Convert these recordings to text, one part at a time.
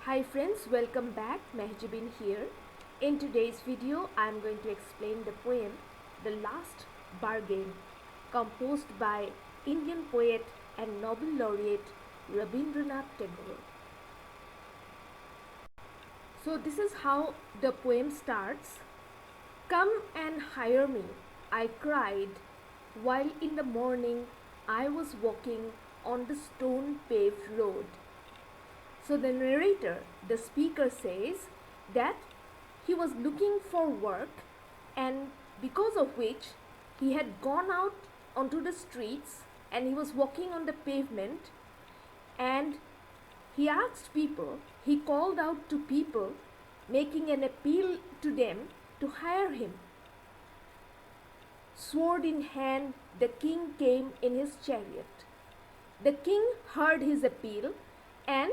Hi friends, welcome back. Mehjabin here. In today's video, I am going to explain the poem The Last Bargain, composed by Indian poet and Nobel laureate Rabindranath Tagore. So this is how the poem starts. Come and hire me, I cried, while in the morning I was walking on the stone-paved road. So the narrator, the speaker, says that he was looking for work, and because of which he had gone out onto the streets and he was walking on the pavement, and he asked people, he called out to people, making an appeal to them to hire him. Sword in hand, the king came in his chariot. The king heard his appeal and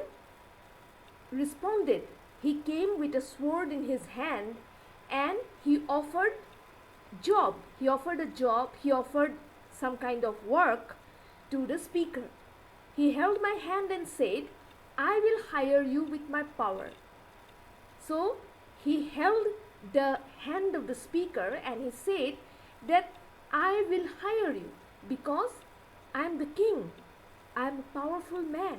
responded. He came with a sword in his hand and he offered a job, he offered some kind of work to the speaker. He held my hand and said, I will hire you with my power. So he held the hand of the speaker and he said that I will hire you because I am the king, I am a powerful man.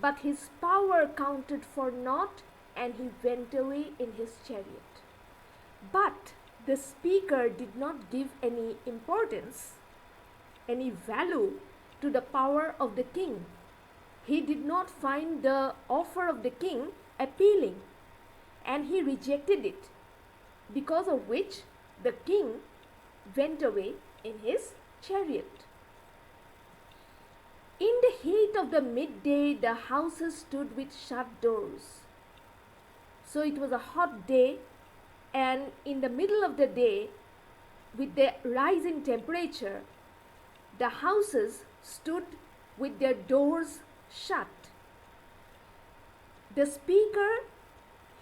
But his power counted for naught and he went away in his chariot. But the speaker did not give any importance, any value to the power of the king. He did not find the offer of the king appealing and he rejected it, because of which the king went away in his chariot. In the heat of the midday, the houses stood with shut doors. So it was a hot day, and in the middle of the day, with the rise in temperature, the houses stood with their doors shut. The speaker,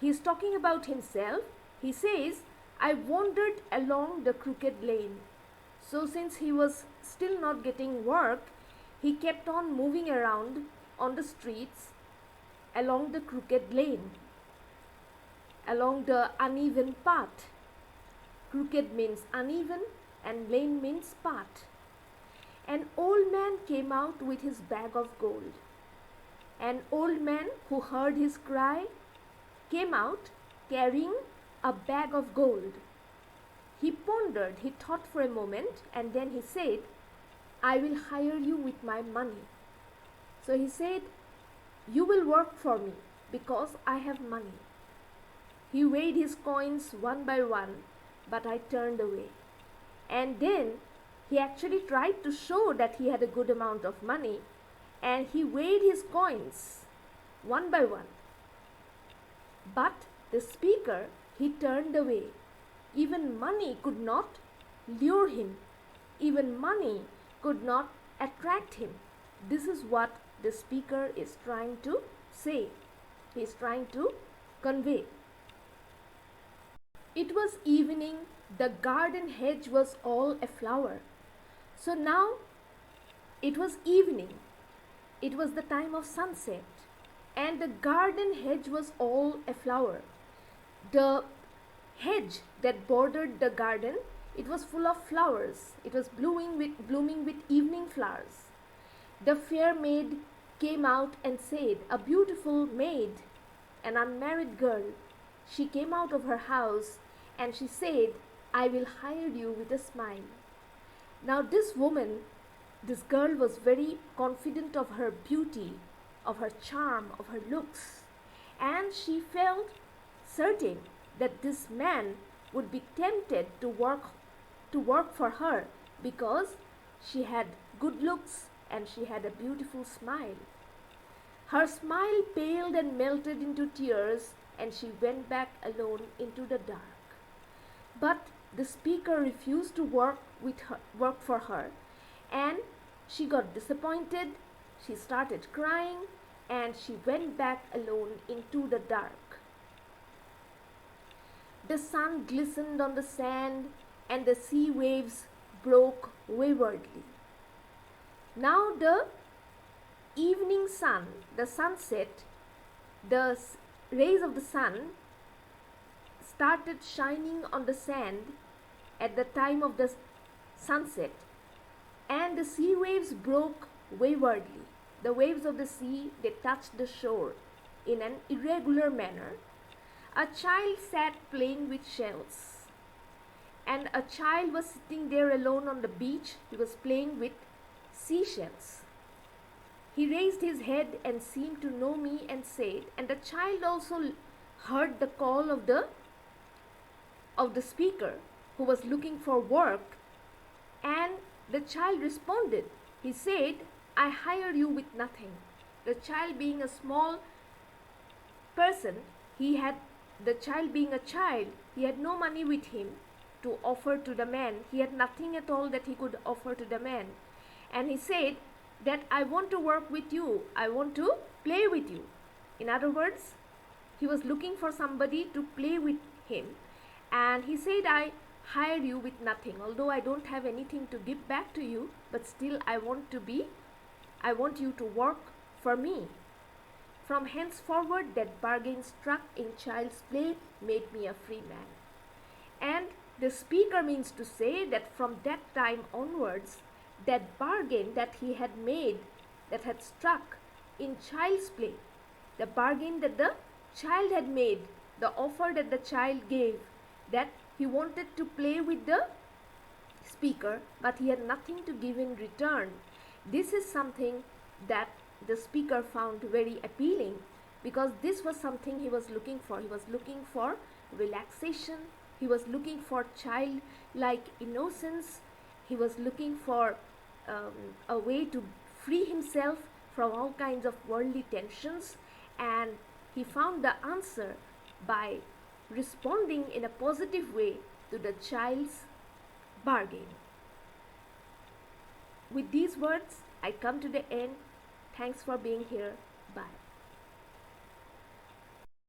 he is talking about himself. He says, I wandered along the crooked lane. So since he was still not getting work, he kept on moving around on the streets along the crooked lane, along the uneven path. Crooked means uneven and lane means path. An old man came out with his bag of gold. An old man who heard his cry came out carrying a bag of gold. He pondered, he thought for a moment, and then he said, I will hire you with my money. So he said, you will work for me because I have money. He weighed his coins one by one, but I turned away. And then he actually tried to show that he had a good amount of money, and he weighed his coins one by one. But the speaker, he turned away. Even money could not lure him. Even money could not attract him. This is what the speaker is trying to say. He is trying to convey. It was evening. The garden hedge was all aflower. So now it was evening. It was the time of sunset. And the garden hedge was all aflower. The hedge that bordered the garden, it was full of flowers. It was blooming with evening flowers. The fair maid came out and said, a beautiful maid, an unmarried girl. She came out of her house and she said, I will hire you with a smile. Now this woman, this girl was very confident of her beauty, of her charm, of her looks. And she felt certain that this man would be tempted to work for her because she had good looks and she had a beautiful smile. Her smile paled and melted into tears and she went back alone into the dark. But the speaker refused to work for her, and she got disappointed. She started crying and she went back alone into the dark. The sun glistened on the sand and the sea waves broke waywardly. Now the evening sun, the sunset, the rays of the sun started shining on the sand at the time of the sunset, and the sea waves broke waywardly. The waves of the sea, they touched the shore in an irregular manner. A child sat playing with shells, and a child was sitting there alone on the beach. He was playing with seashells. He raised his head and seemed to know me and said, and the child also heard the call of the speaker who was looking for work, and the child responded. He said, I hire you with nothing. The child being a small person, the child being a child, he had no money with him to offer to the man. He had nothing at all that he could offer to the man. And he said that I want to work with you. I want to play with you. In other words, he was looking for somebody to play with him. And he said, I hire you with nothing. Although I don't have anything to give back to you, but still I want you to work for me. From henceforward, that bargain struck in child's play made me a free man. And the speaker means to say that from that time onwards, that bargain that he had made, that had struck in child's play, the bargain that the child had made, the offer that the child gave, that he wanted to play with the speaker, but he had nothing to give in return. This is something that the speaker found very appealing, because this was something he was looking for. He was looking for relaxation. He was looking for childlike innocence. He was looking for a way to free himself from all kinds of worldly tensions, and he found the answer by responding in a positive way to the child's bargain. With these words, I come to the end. Thanks for being here. Bye.